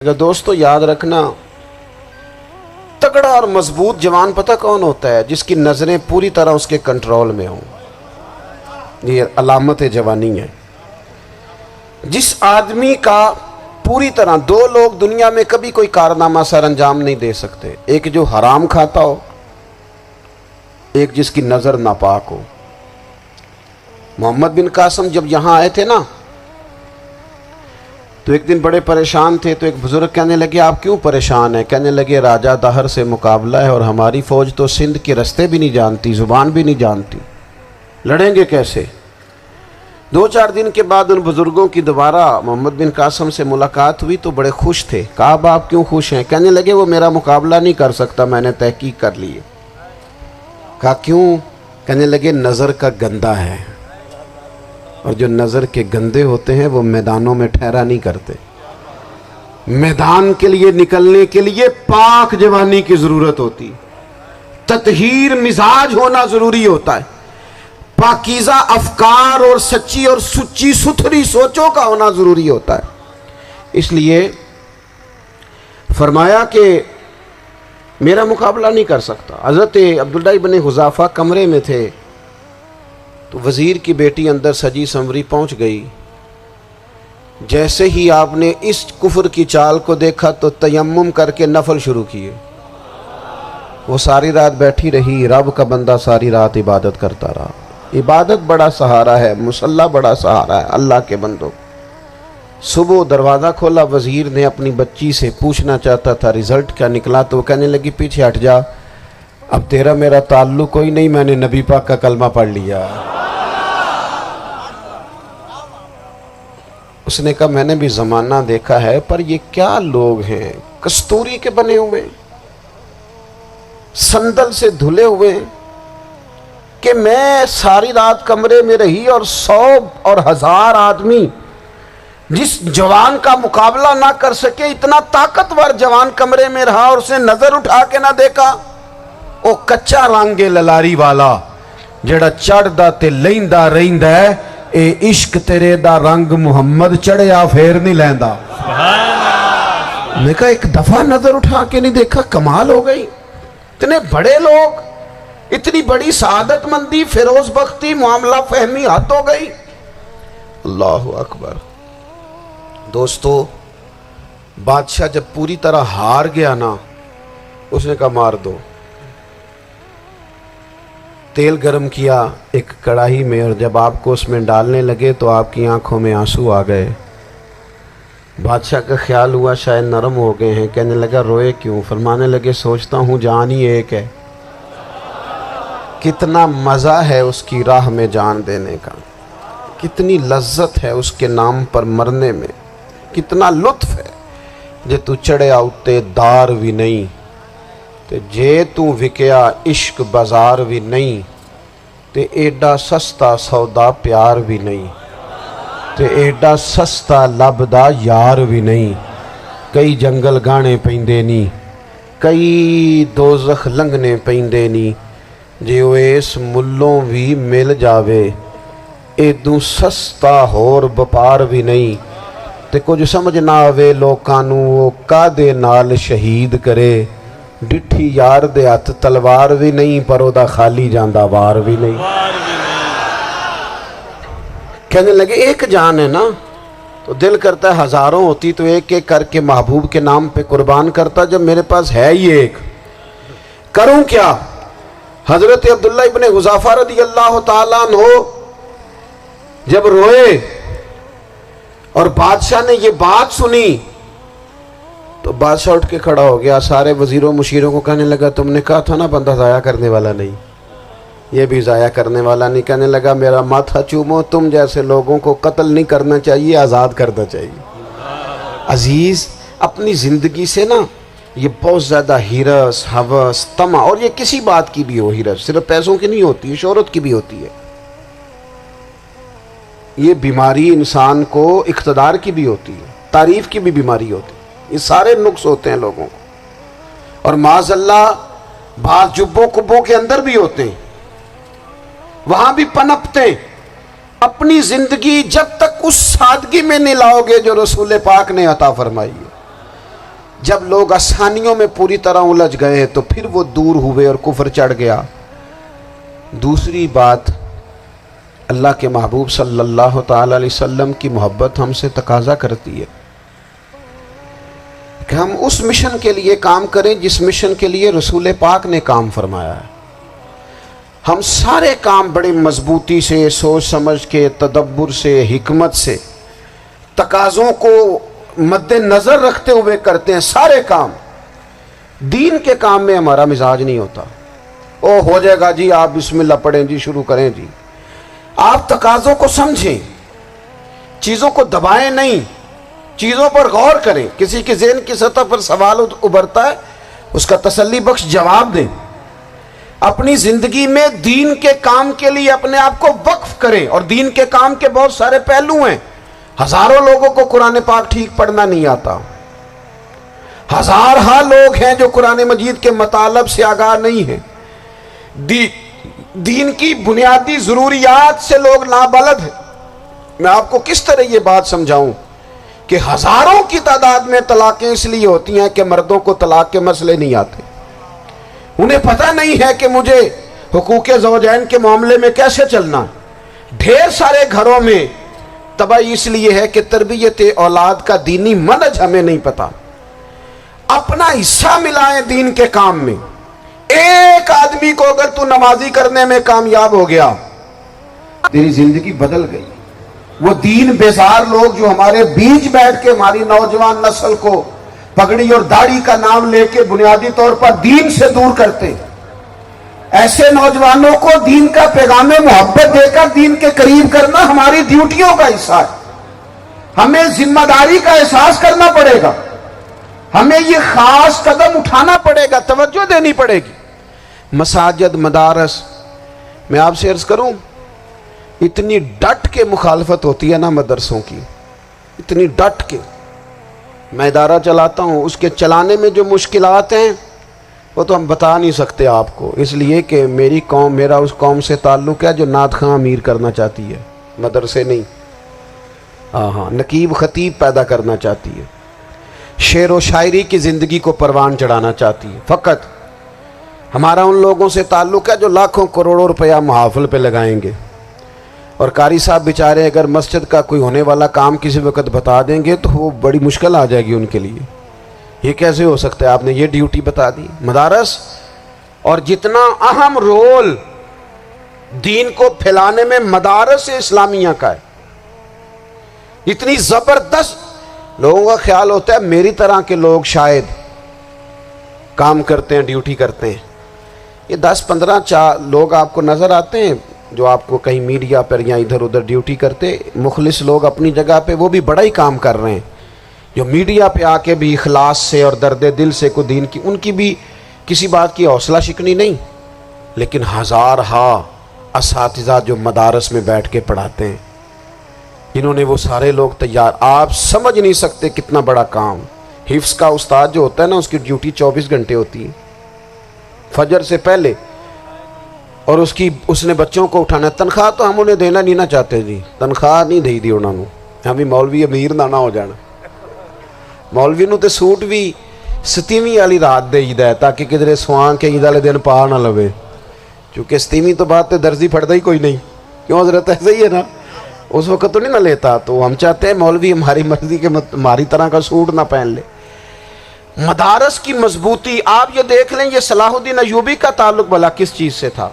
دوستو یاد رکھنا، تگڑا اور مضبوط جوان پتہ کون ہوتا ہے؟ جس کی نظریں پوری طرح اس کے کنٹرول میں ہوں۔ یہ علامت جوانی ہے۔ جس آدمی کا پوری طرح، دو لوگ دنیا میں کبھی کوئی کارنامہ سر انجام نہیں دے سکتے، ایک جو حرام کھاتا ہو، ایک جس کی نظر ناپاک ہو۔ محمد بن قاسم جب یہاں آئے تھے نا، تو ایک دن بڑے پریشان تھے، تو ایک بزرگ کہنے لگے آپ کیوں پریشان ہیں؟ کہنے لگے راجہ دہر سے مقابلہ ہے اور ہماری فوج تو سندھ کے رستے بھی نہیں جانتی، زبان بھی نہیں جانتی، لڑیں گے کیسے؟ 2-4 دن کے بعد ان بزرگوں کی دوبارہ محمد بن قاسم سے ملاقات ہوئی تو بڑے خوش تھے۔ کہا آپ کیوں خوش ہیں؟ کہنے لگے وہ میرا مقابلہ نہیں کر سکتا، میں نے تحقیق کر لی ہے۔ کہا کیوں؟ کہنے لگے نظر کا گندہ ہے، اور جو نظر کے گندے ہوتے ہیں وہ میدانوں میں ٹھہرا نہیں کرتے۔ میدان کے لیے نکلنے کے لیے پاک جوانی کی ضرورت ہوتی، تطہیر مزاج ہونا ضروری ہوتا ہے، پاکیزہ افکار اور سچی اور سچی ستھری سوچوں کا ہونا ضروری ہوتا ہے۔ اس لیے فرمایا کہ میرا مقابلہ نہیں کر سکتا۔ حضرت عبداللہ ابن حذافہ کمرے میں تھے، تو وزیر کی بیٹی اندر سجی سنوری پہنچ گئی۔ جیسے ہی آپ نے اس کفر کی چال کو دیکھا تو تیمم کر کے نفل شروع کیے۔ وہ ساری رات بیٹھی رہی، رب کا بندہ ساری رات عبادت کرتا رہا۔ عبادت بڑا سہارا ہے، مصلی بڑا سہارا ہے اللہ کے بندوں۔ صبح دروازہ کھولا، وزیر نے اپنی بچی سے پوچھنا چاہتا تھا رزلٹ کیا نکلا، تو وہ کہنے لگی پیچھے ہٹ جا، اب تیرا میرا تعلق کوئی نہیں، میں نے نبی پاک کا کلمہ پڑھ لیا۔ اس نے کہا میں نے بھی زمانہ دیکھا ہے، پر یہ کیا لوگ ہیں، کستوری کے بنے ہوئے، سندل سے دھلے ہوئے، کہ میں ساری رات کمرے میں رہی اور 100 اور 1000 آدمی جس جوان کا مقابلہ نہ کر سکے، اتنا طاقتور جوان کمرے میں رہا اور اس نے نظر اٹھا کے نہ دیکھا۔ او کچا رنگ للاری والا جڑا چڑھدا تے لیندا رہندا ہے، اے عشق تیرے دا رنگ محمد چڑھیا پھر نہیں لیندا۔ میں کہا ایک دفعہ نظر اٹھا کے نہیں دیکھا، کمال ہو گئی۔ اتنے بڑے لوگ، اتنی بڑی سعادت مندی، فیروز بختی، معاملہ فہمی حد ہو گئی۔ اللہ اکبر۔ دوستو بادشاہ جب پوری طرح ہار گیا نا، اس نے کہا مار دو۔ تیل گرم کیا ایک کڑاہی میں، اور جب آپ کو اس میں ڈالنے لگے تو آپ کی آنکھوں میں آنسو آ گئے۔ بادشاہ کا خیال ہوا شاید نرم ہو گئے ہیں، کہنے لگا روئے کیوں؟ فرمانے لگے سوچتا ہوں جان ہی ایک ہے، کتنا مزہ ہے اس کی راہ میں جان دینے کا، کتنی لذت ہے اس کے نام پر مرنے میں، کتنا لطف ہے۔ جے تو چڑھیا اتے دار بھی نہیں، تے جے تو وکیا عشق بازار بھی نہیں، تے ایڈا سستا سودا پیار بھی نہیں، تے ایڈا سستا لبدا یار بھی نہیں۔ کئی جنگل گانے پیندے نہیں، کئی دوزخ لنگنے پیندے نہیں، جے وہ اس ملوں بھی مل جاوے، ایدوں سستا ہور بپار بھی نہیں۔ تے کچھ سمجھ نہ آوے لوکانوں وہ کادے نال شہید کرے، ڈٹھی یار دے ہاتھ تلوار بھی نہیں، پر او دا خالی جاندہ وار بھی نہیں۔ کہنے لگے ایک جان ہے نا، تو دل کرتا ہے ہزاروں ہوتی تو ایک ایک کر کے محبوب کے نام پہ قربان کرتا، جب میرے پاس ہے ہی ایک، کروں کیا؟ حضرت عبداللہ ابن حذافہ رضی اللہ تعالیٰ عنہ جب روئے اور بادشاہ نے یہ بات سنی، تو بادشاہ اٹھ کے کھڑا ہو گیا، سارے وزیروں مشیروں کو کہنے لگا تم نے کہا تھا نا بندہ ضائع کرنے والا نہیں، یہ بھی ضائع کرنے والا نہیں۔ کہنے لگا میرا ماتھا چومو، تم جیسے لوگوں کو قتل نہیں کرنا چاہیے، آزاد کرنا چاہیے۔ عزیز اپنی زندگی سے نا یہ بہت زیادہ ہرس، ہوس، طمع، اور یہ کسی بات کی بھی ہو، ہرس صرف پیسوں کی نہیں ہوتی، شہرت کی بھی ہوتی ہے، یہ بیماری انسان کو اقتدار کی بھی ہوتی ہے، تعریف کی بھی بیماری ہوتی ہے، یہ سارے نقص ہوتے ہیں لوگوں کو، اور معاذ اللہ بعض جبوں کبوں کے اندر بھی ہوتے ہیں، وہاں بھی پنپتے ہیں۔ اپنی زندگی جب تک اس سادگی میں نہیں لاؤ گے جو رسول پاک نے عطا فرمائی ہے، جب لوگ آسانیوں میں پوری طرح الجھ گئے تو پھر وہ دور ہوئے اور کفر چڑھ گیا۔ دوسری بات، اللہ کے محبوب صلی اللہ تعالی علیہ وسلم کی محبت ہم سے تقاضا کرتی ہے کہ ہم اس مشن کے لیے کام کریں جس مشن کے لیے رسول پاک نے کام فرمایا ہے۔ ہم سارے کام بڑے مضبوطی سے، سوچ سمجھ کے، تدبر سے، حکمت سے، تقاضوں کو مد نظر رکھتے ہوئے کرتے ہیں سارے کام۔ دین کے کام میں ہمارا مزاج نہیں ہوتا، او ہو جائے گا جی، آپ بسم اللہ پڑھیں جی، شروع کریں جی۔ آپ تقاضوں کو سمجھیں، چیزوں کو دبائیں نہیں، چیزوں پر غور کریں۔ کسی کے ذہن کی سطح پر سوال ابھرتا ہے، اس کا تسلی بخش جواب دیں۔ اپنی زندگی میں دین کے کام کے لیے اپنے آپ کو وقف کریں، اور دین کے کام کے بہت سارے پہلو ہیں۔ ہزاروں لوگوں کو قرآن پاک ٹھیک پڑھنا نہیں آتا، ہزارہ لوگ ہیں جو قرآن مجید کے مطالب سے آگاہ نہیں ہیں، دین کی بنیادی ضروریات سے لوگ نابلد ہیں۔ میں آپ کو کس طرح یہ بات سمجھاؤں کہ ہزاروں کی تعداد میں طلاقیں اس لیے ہوتی ہیں کہ مردوں کو طلاق کے مسئلے نہیں آتے، انہیں پتہ نہیں ہے کہ مجھے حقوق زوجین کے معاملے میں کیسے چلنا۔ ڈھیر سارے گھروں میں تباہی اس لیے ہے کہ تربیت اولاد کا دینی منہج ہمیں نہیں پتا۔ اپنا حصہ ملائیں دین کے کام میں۔ ایک آدمی کو اگر تو نمازی کرنے میں کامیاب ہو گیا، تیری زندگی بدل گئی۔ وہ دین بیزار لوگ جو ہمارے بیچ بیٹھ کے ہماری نوجوان نسل کو پگڑی اور داڑھی کا نام لے کے بنیادی طور پر دین سے دور کرتے، ایسے نوجوانوں کو دین کا پیغام محبت دے کر دین کے قریب کرنا ہماری ڈیوٹیوں کا حصہ ہے۔ ہمیں ذمہ داری کا احساس کرنا پڑے گا، ہمیں یہ خاص قدم اٹھانا پڑے گا، توجہ دینی پڑے گی۔ مساجد، مدارس، میں آپ سے عرض کروں، اتنی ڈٹ کے مخالفت ہوتی ہے نا مدرسوں کی، اتنی ڈٹ کے۔ میں ادارہ چلاتا ہوں، اس کے چلانے میں جو مشکلات ہیں وہ تو ہم بتا نہیں سکتے آپ کو، اس لیے کہ میری قوم، میرا اس قوم سے تعلق ہے جو نعت خواں امیر کرنا چاہتی ہے، مدرسے نہیں۔ ہاں، نقیب خطیب پیدا کرنا چاہتی ہے، شعر و شاعری کی زندگی کو پروان چڑھانا چاہتی ہے۔ فقط ہمارا ان لوگوں سے تعلق ہے جو لاکھوں کروڑوں روپیہ محافل پہ لگائیں گے، اور قاری صاحب بیچارے اگر مسجد کا کوئی ہونے والا کام کسی وقت بتا دیں گے تو وہ بڑی مشکل آ جائے گی ان کے لیے۔ یہ کیسے ہو سکتا ہے، آپ نے یہ ڈیوٹی بتا دی۔ مدارس، اور جتنا اہم رول دین کو پھیلانے میں مدارس اسلامیہ کا ہے، اتنی زبردست، لوگوں کا خیال ہوتا ہے میری طرح کے لوگ شاید کام کرتے ہیں، ڈیوٹی کرتے ہیں۔ یہ 10-15 لوگ آپ کو نظر آتے ہیں جو آپ کو کہیں میڈیا پر یا ادھر ادھر ڈیوٹی کرتے، مخلص لوگ اپنی جگہ پہ، وہ بھی بڑا ہی کام کر رہے ہیں، جو میڈیا پہ آ کے بھی اخلاص سے اور درد دل سے کو دین کی، ان کی بھی کسی بات کی حوصلہ شکنی نہیں۔ لیکن ہزارہ اساتذہ جو مدارس میں بیٹھ کے پڑھاتے ہیں، جنہوں نے وہ سارے لوگ تیار، آپ سمجھ نہیں سکتے کتنا بڑا کام۔ حفظ کا استاد جو ہوتا ہے نا، اس کی ڈیوٹی 24 گھنٹے ہوتی ہے، فجر سے پہلے، اور اس نے بچوں کو اٹھانا۔ تنخواہ تو ہم انہیں دینا نہیں نہ چاہتے جی، تنخواہ نہیں دے دی انہوں نے، ہمیں مولوی امیر نہ ہو جانا۔ مولوی نو تے سوٹ بھی 27ویں والی رات دے ہے تاکہ کدھر سوان کے عید والے دن پا نہ لوے، چونکہ 27ویں تو بات تے درزی پھڑتا ہی کوئی نہیں، کیوں حضرت؟ ایسے ہی ہے نا، اس وقت تو نہیں نہ لیتا۔ تو ہم چاہتے ہیں مولوی ہماری مرضی کے ہماری طرح کا سوٹ نہ پہن لے۔ مدارس کی مضبوطی، آپ یہ دیکھ لیں، یہ صلاح الدین ایوبی کا تعلق بھلا کس چیز سے تھا؟